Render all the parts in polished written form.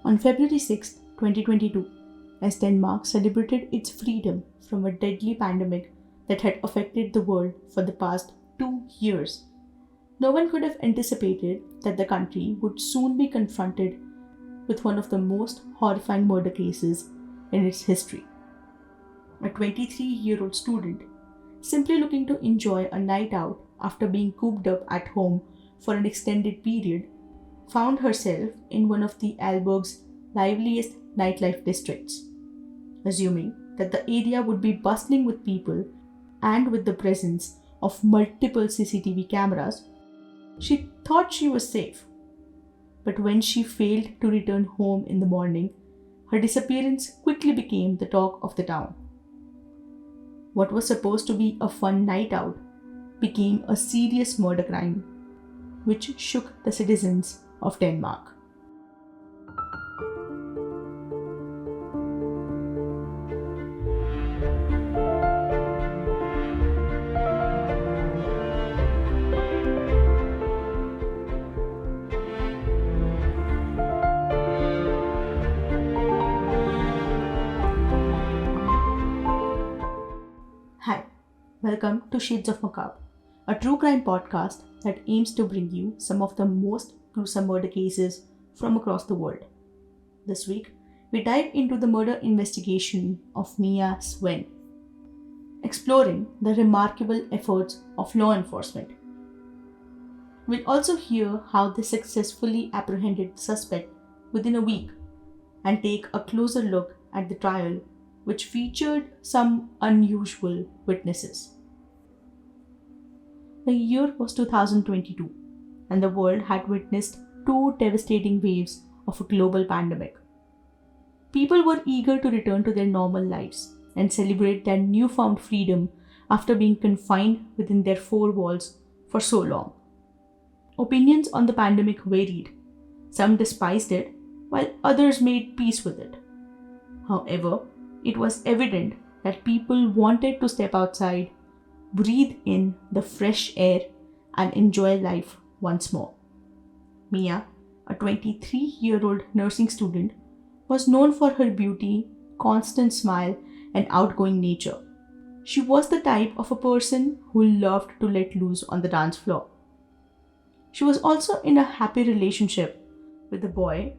On February 6, 2022, as Denmark celebrated its freedom from a deadly pandemic that had affected the world for the past 2 years, no one could have anticipated that the country would soon be confronted with one of the most horrifying murder cases in its history. A 23-year-old student, simply looking to enjoy a night out after being cooped up at home for an extended period, found herself in one of the Aalborg's liveliest nightlife districts. Assuming that the area would be bustling with people and with the presence of multiple CCTV cameras, she thought she was safe. But when she failed to return home in the morning, her disappearance quickly became the talk of the town. What was supposed to be a fun night out became a serious murder crime, which shook the citizens of Denmark. Hi, welcome to Shades of Macabre, a true crime podcast that aims to bring you some of the most gruesome murder cases from across the world. This week, we dive into the murder investigation of Mia Stevn, exploring the remarkable efforts of law enforcement. We'll also hear how they successfully apprehended the suspect within a week and take a closer look at the trial, which featured some unusual witnesses. The year was 2022, and the world had witnessed 2 devastating waves of a global pandemic. People were eager to return to their normal lives and celebrate their newfound freedom after being confined within their 4 walls for so long. Opinions on the pandemic varied. Some despised it, while others made peace with it. However, it was evident that people wanted to step outside, breathe in the fresh air, and enjoy life once more. Mia, a 23-year-old nursing student, was known for her beauty, constant smile, and outgoing nature. She was the type of a person who loved to let loose on the dance floor. She was also in a happy relationship with a boy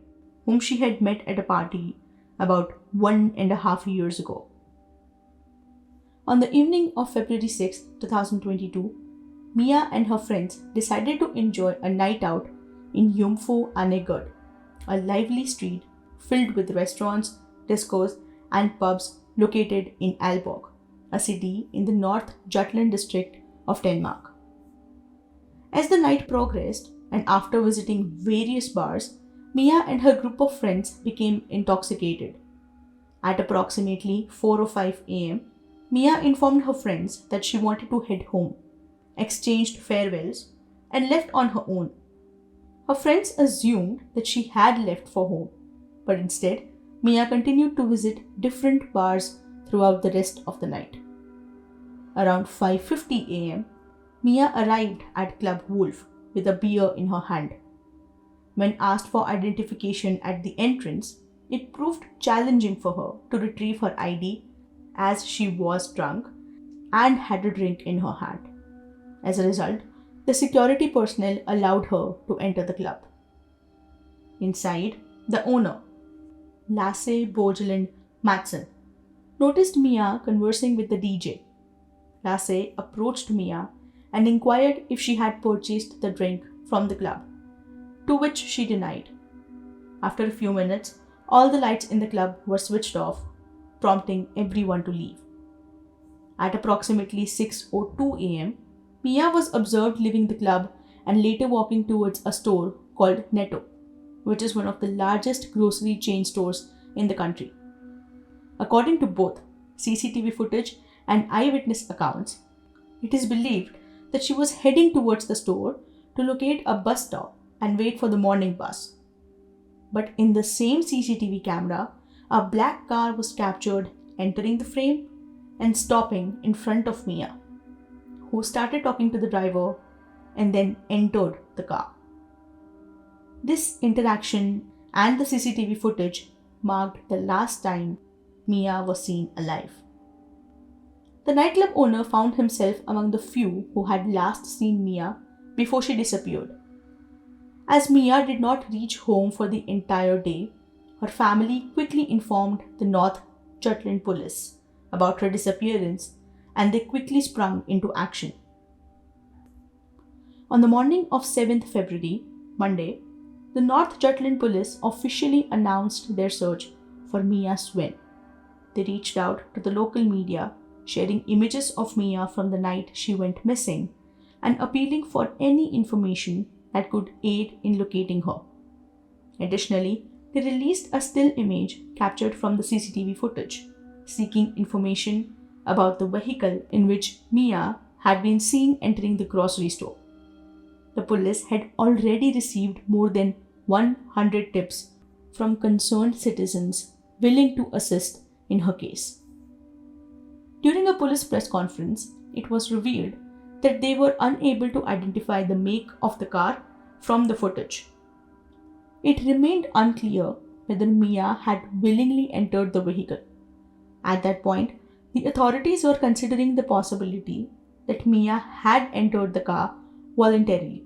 whom she had met at a party about 1.5 years ago. On the evening of February 6, 2022, Mia and her friends decided to enjoy a night out in newfound, a lively street filled with restaurants, discos, and pubs located in Aalborg, a city in the North Jutland district of Denmark. As the night progressed, and after visiting various bars, Mia and her group of friends became intoxicated. At approximately 4:05 a.m., Mia informed her friends that she wanted to head home, exchanged farewells, and left on her own. Her friends assumed that she had left for home, but instead, Mia continued to visit different bars throughout the rest of the night. Around 5:50 a.m., Mia arrived at Club Wolf with a beer in her hand. When asked for identification at the entrance, it proved challenging for her to retrieve her ID as she was drunk and had a drink in her hand. As a result, the security personnel allowed her to enter the club. Inside, the owner, Lasse Bogeland Madsen, noticed Mia conversing with the DJ. Lasse approached Mia and inquired if she had purchased the drink from the club, to which she denied. After a few minutes, all the lights in the club were switched off, prompting everyone to leave. At approximately 6:02 a.m., Mia was observed leaving the club and later walking towards a store called Netto, which is one of the largest grocery chain stores in the country. According to both CCTV footage and eyewitness accounts, it is believed that she was heading towards the store to locate a bus stop and wait for the morning bus. But in the same CCTV camera, a black car was captured entering the frame and stopping in front of Mia, who started talking to the driver and then entered the car. This interaction and the CCTV footage marked the last time Mia was seen alive. The nightclub owner found himself among the few who had last seen Mia before she disappeared. As Mia did not reach home for the entire day, her family quickly informed the North Jutland police about her disappearance, and they quickly sprung into action. On the morning of 7th February, Monday, the North Jutland police officially announced their search for Mia Stevn. They reached out to the local media, sharing images of Mia from the night she went missing and appealing for any information that could aid in locating her. Additionally, they released a still image captured from the CCTV footage, seeking information about the vehicle in which Mia had been seen entering the grocery store. The police had already received more than 100 tips from concerned citizens willing to assist in her case. During a police press conference, it was revealed that they were unable to identify the make of the car from the footage. It remained unclear whether Mia had willingly entered the vehicle. At that point, the authorities were considering the possibility that Mia had entered the car voluntarily.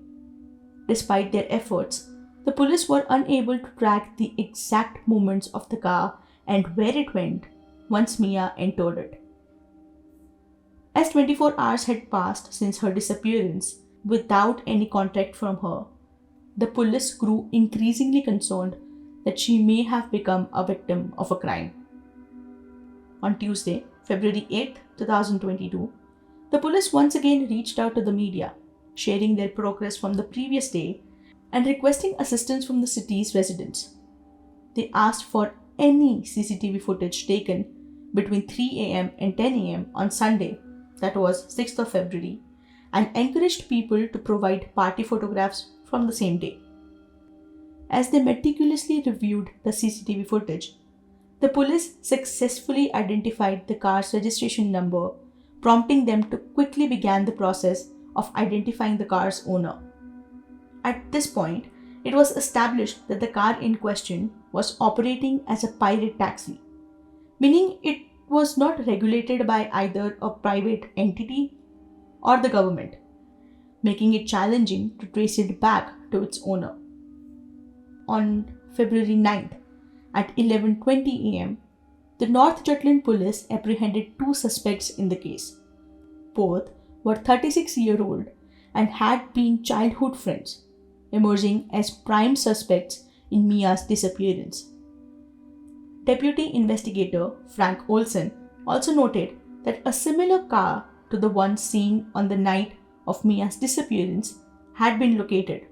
Despite their efforts, the police were unable to track the exact movements of the car and where it went once Mia entered it. As 24 hours had passed since her disappearance without any contact from her, the police grew increasingly concerned that she may have become a victim of a crime. On Tuesday, February 8, 2022, the police once again reached out to the media, sharing their progress from the previous day and requesting assistance from the city's residents. They asked for any CCTV footage taken between 3 a.m. and 10 a.m. on Sunday, that was 6th of February, and encouraged people to provide party photographs from the same day. As they meticulously reviewed the CCTV footage, the police successfully identified the car's registration number, prompting them to quickly begin the process of identifying the car's owner. At this point, it was established that the car in question was operating as a pirate taxi, meaning it was not regulated by either a private entity or the government, making it challenging to trace it back to its owner. On February 9th, at 11:20 a.m., the North Jutland police apprehended two suspects in the case. Both were 36-year-old and had been childhood friends, emerging as prime suspects in Mia's disappearance. Deputy investigator Frank Olsen also noted that a similar car to the one seen on the night of Mia's disappearance had been located.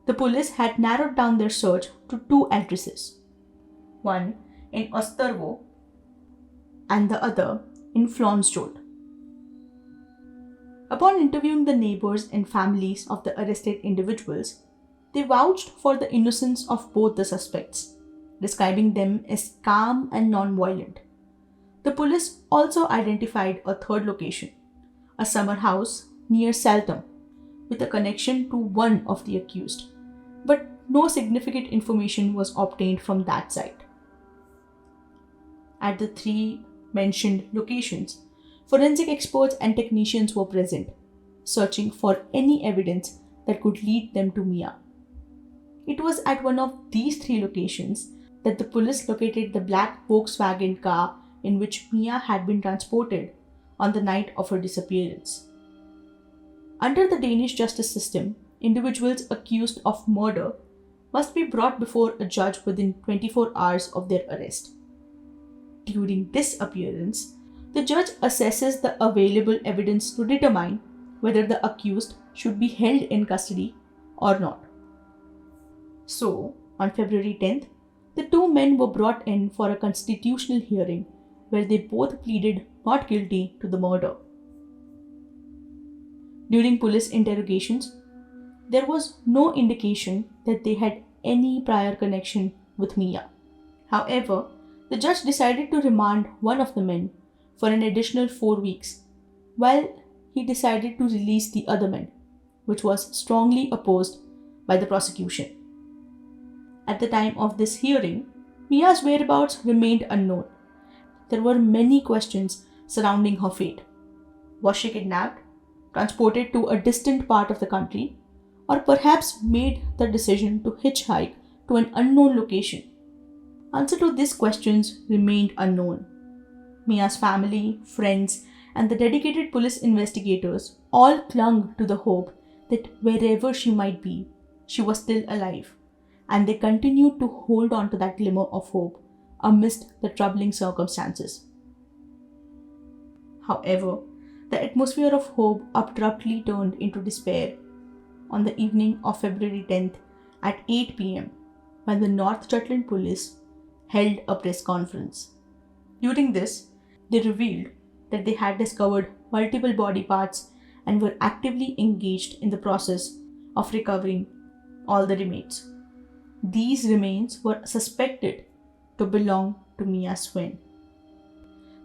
The police had narrowed down their search to two addresses, one in Østervå and the other in Flonsjord. Upon interviewing the neighbors and families of the arrested individuals, they vouched for the innocence of both the suspects, describing them as calm and non-violent. The police also identified a third location, a summer house near Saltham, with a connection to one of the accused, but no significant information was obtained from that site. At the three mentioned locations, forensic experts and technicians were present, searching for any evidence that could lead them to Mia. It was at one of these three locations that the police located the black Volkswagen car in which Mia had been transported on the night of her disappearance. Under the Danish justice system, individuals accused of murder must be brought before a judge within 24 hours of their arrest. During this appearance, the judge assesses the available evidence to determine whether the accused should be held in custody or not. So, on February 10th, the two men were brought in for a constitutional hearing where they both pleaded not guilty to the murder. During police interrogations, there was no indication that they had any prior connection with Mia. However, the judge decided to remand one of the men for an additional 4 weeks, while he decided to release the other men, which was strongly opposed by the prosecution. At the time of this hearing, Mia's whereabouts remained unknown. There were many questions surrounding her fate. Was she kidnapped, transported to a distant part of the country, or perhaps made the decision to hitchhike to an unknown location? Answer to these questions remained unknown. Mia's family, friends, and the dedicated police investigators all clung to the hope that wherever she might be, she was still alive, and they continued to hold on to that glimmer of hope amidst the troubling circumstances. However, the atmosphere of hope abruptly turned into despair on the evening of February 10th at 8 pm when the North Jutland police held a press conference. During this, they revealed that they had discovered multiple body parts and were actively engaged in the process of recovering all the remains. These remains were suspected to belong to Mia Svend.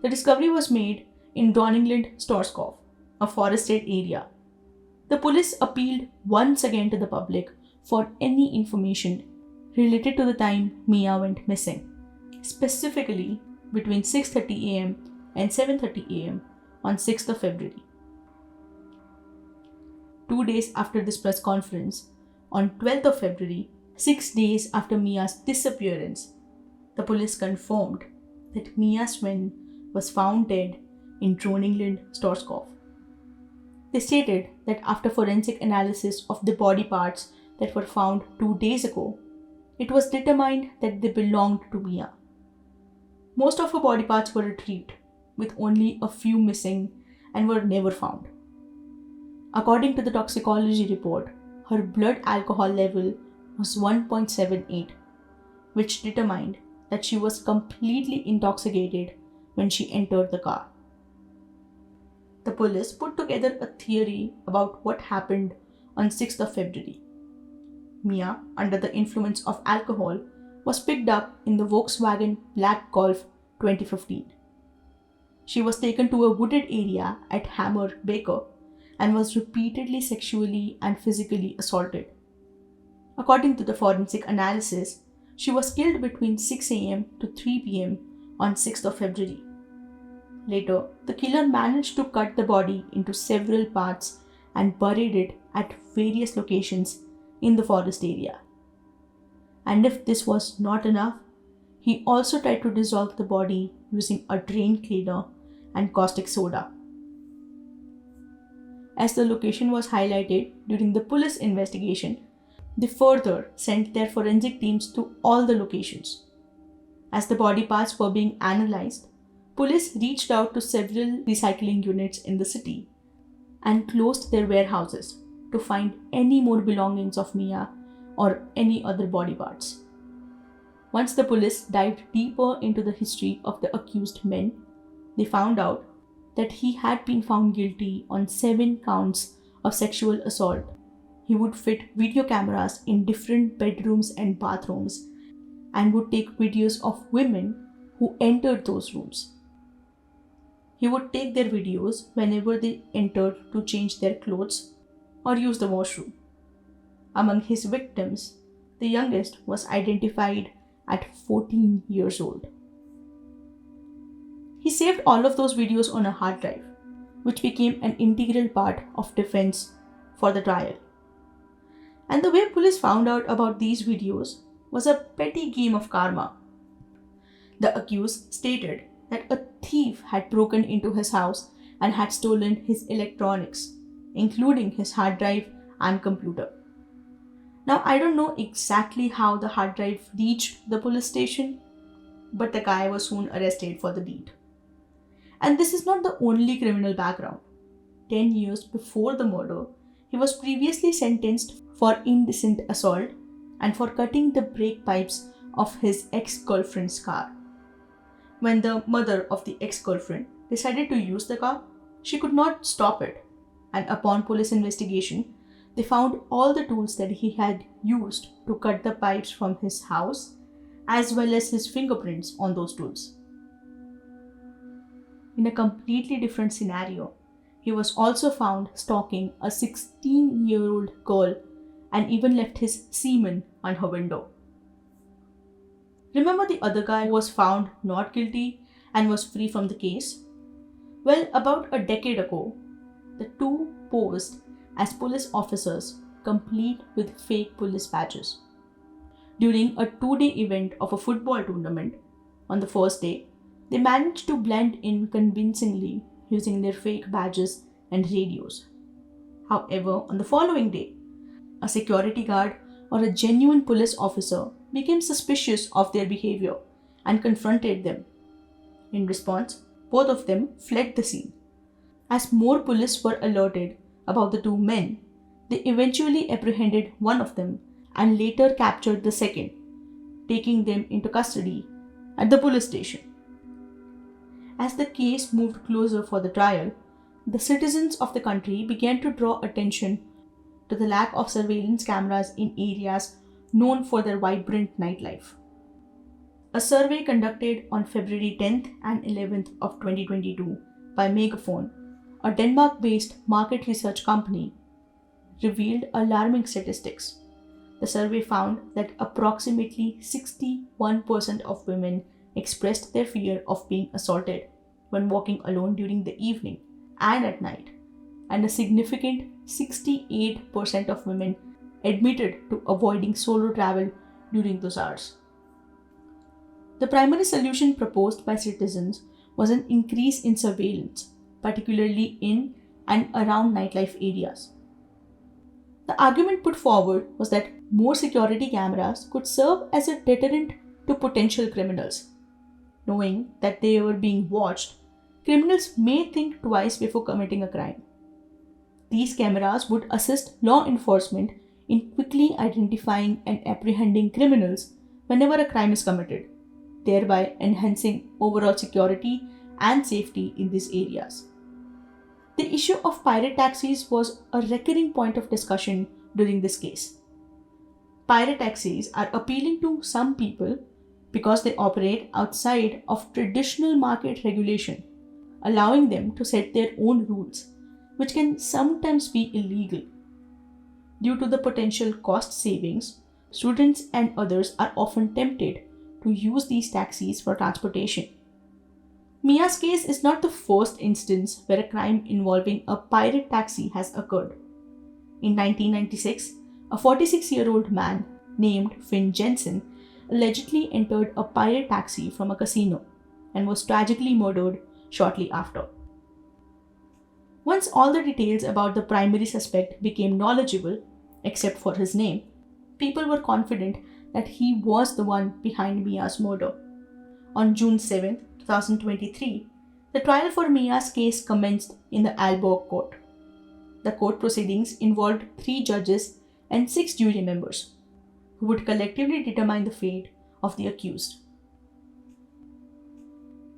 The discovery was made in Dronninglund Storskov, a forested area. The police appealed once again to the public for any information related to the time Mia went missing, specifically between 6:30 am and 7:30 am on 6th of February. 2 days after this press conference, on 12th of February, 6 days after Mia's disappearance, the police confirmed that Mia Svend was found dead in Dronninglund Storskov. They stated that after forensic analysis of the body parts that were found 2 days ago, it was determined that they belonged to Mia. Most of her body parts were retrieved, with only a few missing and were never found. According to the toxicology report, her blood alcohol level was 1.78, which determined that she was completely intoxicated when she entered the car. The police put together a theory about what happened on 6th of February. Mia, under the influence of alcohol, was picked up in the Volkswagen Black Golf 2015. She was taken to a wooded area at Hammer Baker and was repeatedly sexually and physically assaulted. According to the forensic analysis, she was killed between 6 am to 3 pm on 6th of February. Later, the killer managed to cut the body into several parts and buried it at various locations in the forest area. And if this was not enough, he also tried to dissolve the body using a drain cleaner and caustic soda. As the location was highlighted during the police investigation, they further sent their forensic teams to all the locations. As the body parts were being analyzed, police reached out to several recycling units in the city and closed their warehouses to find any more belongings of Mia or any other body parts. Once the police dived deeper into the history of the accused men, they found out that he had been found guilty on 7 counts of sexual assault. He would fit video cameras in different bedrooms and bathrooms and would take videos of women who entered those rooms. He would take their videos whenever they entered to change their clothes or use the washroom. Among his victims, the youngest was identified at 14 years old. He saved all of those videos on a hard drive, which became an integral part of defense for the trial. And the way police found out about these videos was a petty game of karma. The accused stated that a thief had broken into his house and had stolen his electronics, including his hard drive and computer. Now, I don't know exactly how the hard drive reached the police station, but the guy was soon arrested for the deed. And this is not the only criminal background. 10 years before the murder, he was previously sentenced for indecent assault and for cutting the brake pipes of his ex-girlfriend's car. When the mother of the ex-girlfriend decided to use the car, she could not stop it, and upon police investigation, they found all the tools that he had used to cut the pipes from his house, as well as his fingerprints on those tools. In a completely different scenario, he was also found stalking a 16-year-old girl and even left his semen on her window. Remember the other guy who was found not guilty and was free from the case? Well, about a decade ago, the two posed as police officers complete with fake police badges. During a 2-day event of a football tournament, on the first day, they managed to blend in convincingly using their fake badges and radios. However, on the following day, a security guard or a genuine police officer became suspicious of their behavior and confronted them. In response, both of them fled the scene. As more police were alerted about the two men, they eventually apprehended one of them and later captured the second, taking them into custody at the police station. As the case moved closer for the trial, the citizens of the country began to draw attention to the lack of surveillance cameras in areas known for their vibrant nightlife. A survey conducted on February 10th and 11th of 2022 by Megaphone, a Denmark-based market research company, revealed alarming statistics. The survey found that approximately 61% of women expressed their fear of being assaulted when walking alone during the evening and at night, and a significant 68% of women admitted to avoiding solo travel during those hours. The primary solution proposed by citizens was an increase in surveillance, particularly in and around nightlife areas. The argument put forward was that more security cameras could serve as a deterrent to potential criminals. Knowing that they were being watched, criminals may think twice before committing a crime. These cameras would assist law enforcement in quickly identifying and apprehending criminals whenever a crime is committed, thereby enhancing overall security and safety in these areas. The issue of pirate taxis was a recurring point of discussion during this case. Pirate taxis are appealing to some people because they operate outside of traditional market regulation, allowing them to set their own rules, which can sometimes be illegal. Due to the potential cost savings, students and others are often tempted to use these taxis for transportation. Mia's case is not the first instance where a crime involving a pirate taxi has occurred. In 1996, a 46-year-old man named Finn Jensen allegedly entered a pirate taxi from a casino and was tragically murdered shortly after. Once all the details about the primary suspect became knowledgeable, except for his name, people were confident that he was the one behind Mia's murder. On June 7, 2023, the trial for Mia's case commenced in the Aalborg court. The court proceedings involved 3 judges and 6 jury members, who would collectively determine the fate of the accused.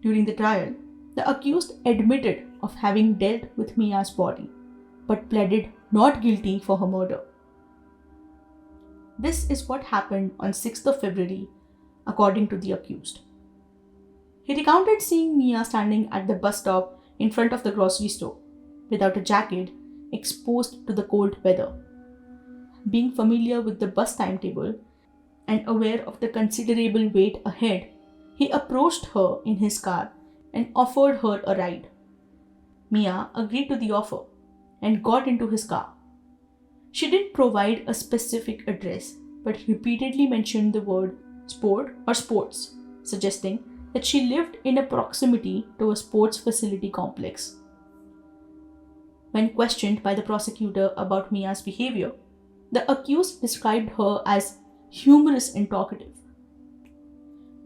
During the trial, the accused admitted of having dealt with Mia's body, but pleaded not guilty for her murder. This is what happened on 6th of February, according to the accused. He recounted seeing Mia standing at the bus stop in front of the grocery store, without a jacket, exposed to the cold weather. Being familiar with the bus timetable and aware of the considerable wait ahead, he approached her in his car and offered her a ride. Mia agreed to the offer and got into his car. She didn't provide a specific address, but repeatedly mentioned the word sport or sports, suggesting that she lived in a proximity to a sports facility complex. When questioned by the prosecutor about Mia's behavior, the accused described her as humorous and talkative.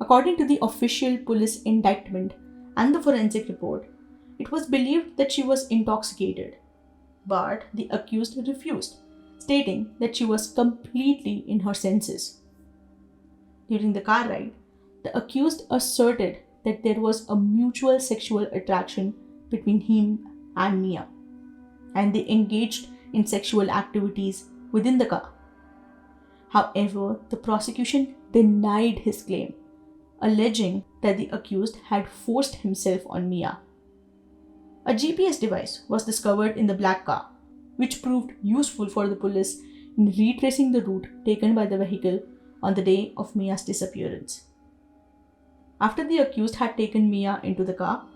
According to the official police indictment and the forensic report, it was believed that she was intoxicated, but the accused refused, stating that she was completely in her senses. During the car ride, the accused asserted that there was a mutual sexual attraction between him and Mia, and they engaged in sexual activities within the car. However, the prosecution denied his claim, alleging that the accused had forced himself on Mia. A GPS device was discovered in the black car, which proved useful for the police in retracing the route taken by the vehicle on the day of Mia's disappearance. After the accused had taken Mia into the car,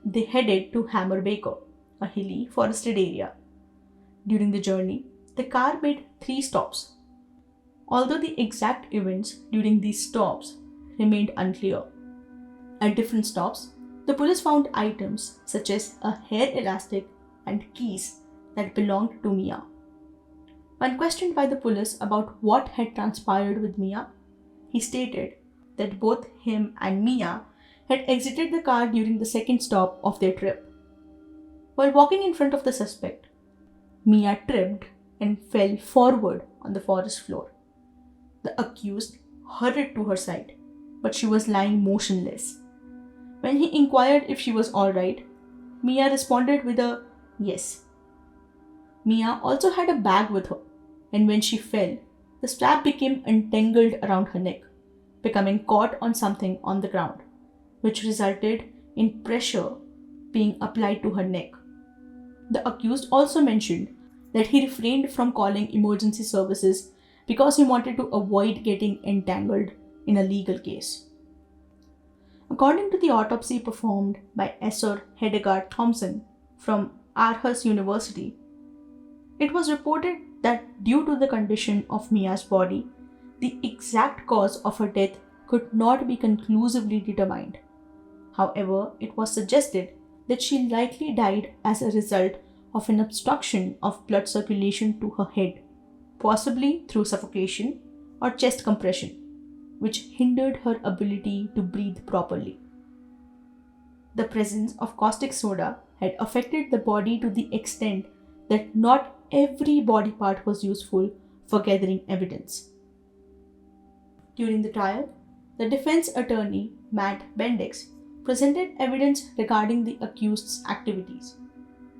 they headed to Hammerbaker, a hilly, forested area. During the journey, the car made 3 stops. Although the exact events during these stops remained unclear. At different stops, the police found items such as a hair elastic and keys that belonged to Mia. When questioned by the police about what had transpired with Mia, he stated that both him and Mia had exited the car during the second stop of their trip. While walking in front of the suspect, Mia tripped and fell forward on the forest floor. The accused hurried to her side, but she was lying motionless. When he inquired if she was alright, Mia responded with a yes. Mia also had a bag with her, and when she fell, the strap became entangled around her neck, becoming caught on something on the ground, which resulted in pressure being applied to her neck. The accused also mentioned that he refrained from calling emergency services because he wanted to avoid getting entangled in a legal case. According to the autopsy performed by Esser Hedegaard Thompson from Aarhus University, it was reported that due to the condition of Mia's body, the exact cause of her death could not be conclusively determined. However, it was suggested that she likely died as a result of an obstruction of blood circulation to her head, possibly through suffocation or chest compression, which hindered her ability to breathe properly. The presence of caustic soda had affected the body to the extent that not every body part was useful for gathering evidence. During the trial, the defense attorney, Matt Bendix, presented evidence regarding the accused's activities.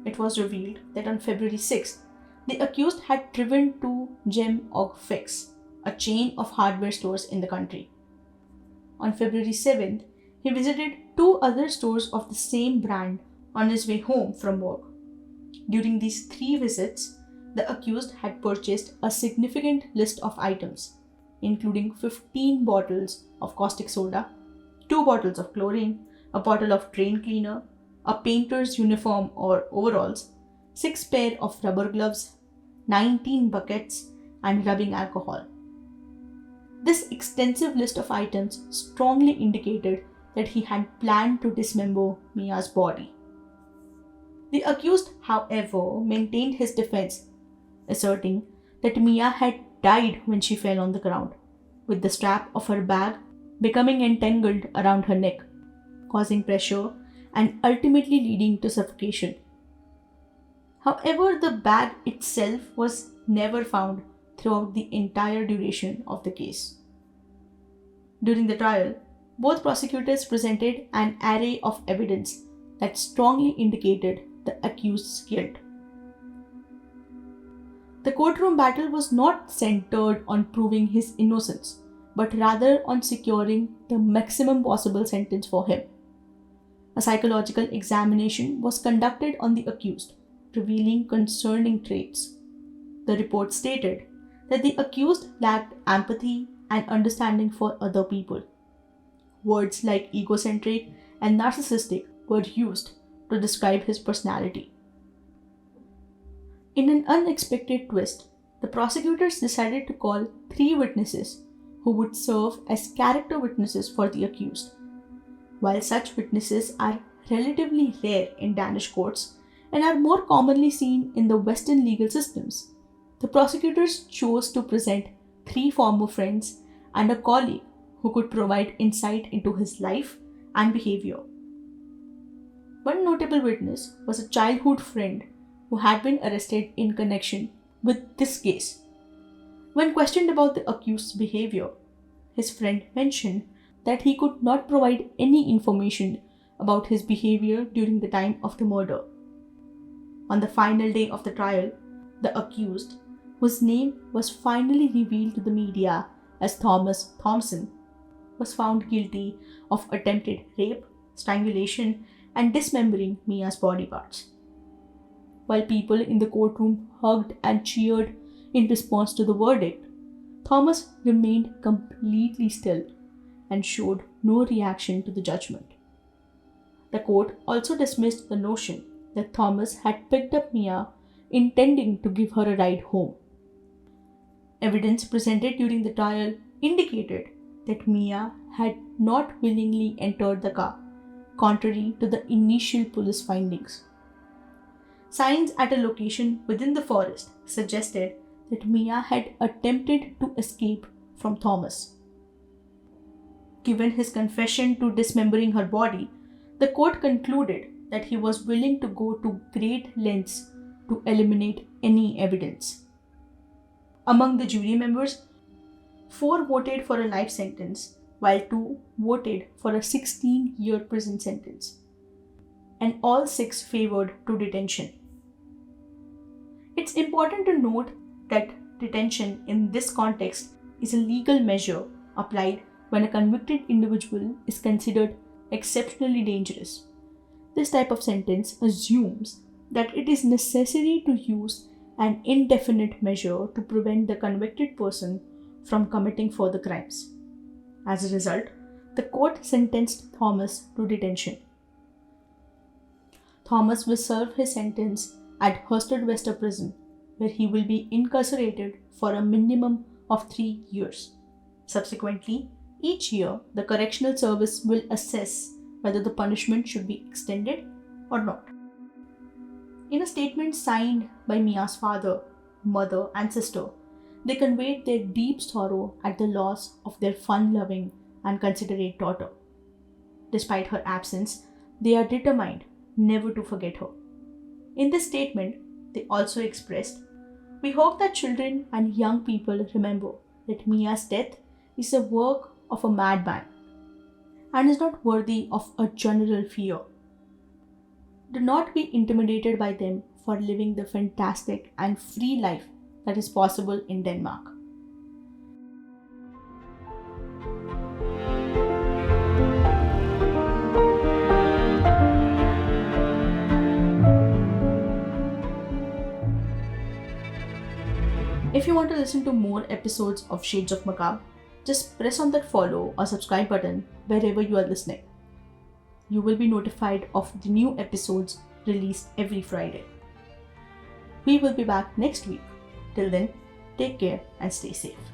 It was revealed that on February 6th, the accused had driven to Gem og Fix, a chain of hardware stores in the country. On February 7th, he visited 2 other stores of the same brand on his way home from work. During these 3 visits, the accused had purchased a significant list of items, including 15 bottles of caustic soda, 2 bottles of chlorine, a bottle of drain cleaner, a painter's uniform or overalls, 6 pairs of rubber gloves, 19 buckets, and rubbing alcohol. This extensive list of items strongly indicated that he had planned to dismember Mia's body. The accused, however, maintained his defense, asserting that Mia had died when she fell on the ground, with the strap of her bag becoming entangled around her neck, causing pressure and ultimately leading to suffocation. However, the bag itself was never found throughout the entire duration of the case. During the trial, both prosecutors presented an array of evidence that strongly indicated the accused's guilt. The courtroom battle was not centered on proving his innocence, but rather on securing the maximum possible sentence for him. A psychological examination was conducted on the accused, revealing concerning traits. The report stated that the accused lacked empathy and understanding for other people. Words like egocentric and narcissistic were used to describe his personality. In an unexpected twist, the prosecutors decided to call 3 witnesses who would serve as character witnesses for the accused. While such witnesses are relatively rare in Danish courts and are more commonly seen in the Western legal systems, the prosecutors chose to present 3 former friends and a colleague who could provide insight into his life and behavior. One notable witness was a childhood friend who had been arrested in connection with this case. When questioned about the accused's behavior, his friend mentioned that he could not provide any information about his behavior during the time of the murder. On the final day of the trial, the accused, whose name was finally revealed to the media as Thomas Thompson, was found guilty of attempted rape, strangulation, and dismembering Mia's body parts. While people in the courtroom hugged and cheered in response to the verdict, Thomas remained completely still and showed no reaction to the judgment. The court also dismissed the notion that Thomas had picked up Mia intending to give her a ride home. Evidence presented during the trial indicated that Mia had not willingly entered the car, contrary to the initial police findings. Signs at a location within the forest suggested that Mia had attempted to escape from Thomas. Given his confession to dismembering her body, the court concluded that he was willing to go to great lengths to eliminate any evidence. Among the jury members, 4 voted for a life sentence, while 2 voted for a 16-year prison sentence, and all 6 favored to detention. It's important to note that detention in this context is a legal measure applied when a convicted individual is considered exceptionally dangerous. This type of sentence assumes that it is necessary to use an indefinite measure to prevent the convicted person from committing further crimes. As a result, the court sentenced Thomas to detention. Thomas will serve his sentence at Herstedvester prison, where he will be incarcerated for a minimum of 3 years. Subsequently, each year, the correctional service will assess whether the punishment should be extended or not. In a statement signed by Mia's father, mother, and sister, they conveyed their deep sorrow at the loss of their fun-loving and considerate daughter. Despite her absence, they are determined never to forget her. In this statement, they also expressed, "We hope that children and young people remember that Mia's death is the work of a madman and is not worthy of a general fear. Do not be intimidated by them for living the fantastic and free life that is possible in Denmark." If you want to listen to more episodes of Shades of Macabre, just press on that follow or subscribe button wherever you are listening. You will be notified of the new episodes released every Friday. We will be back next week. Till then, take care and stay safe.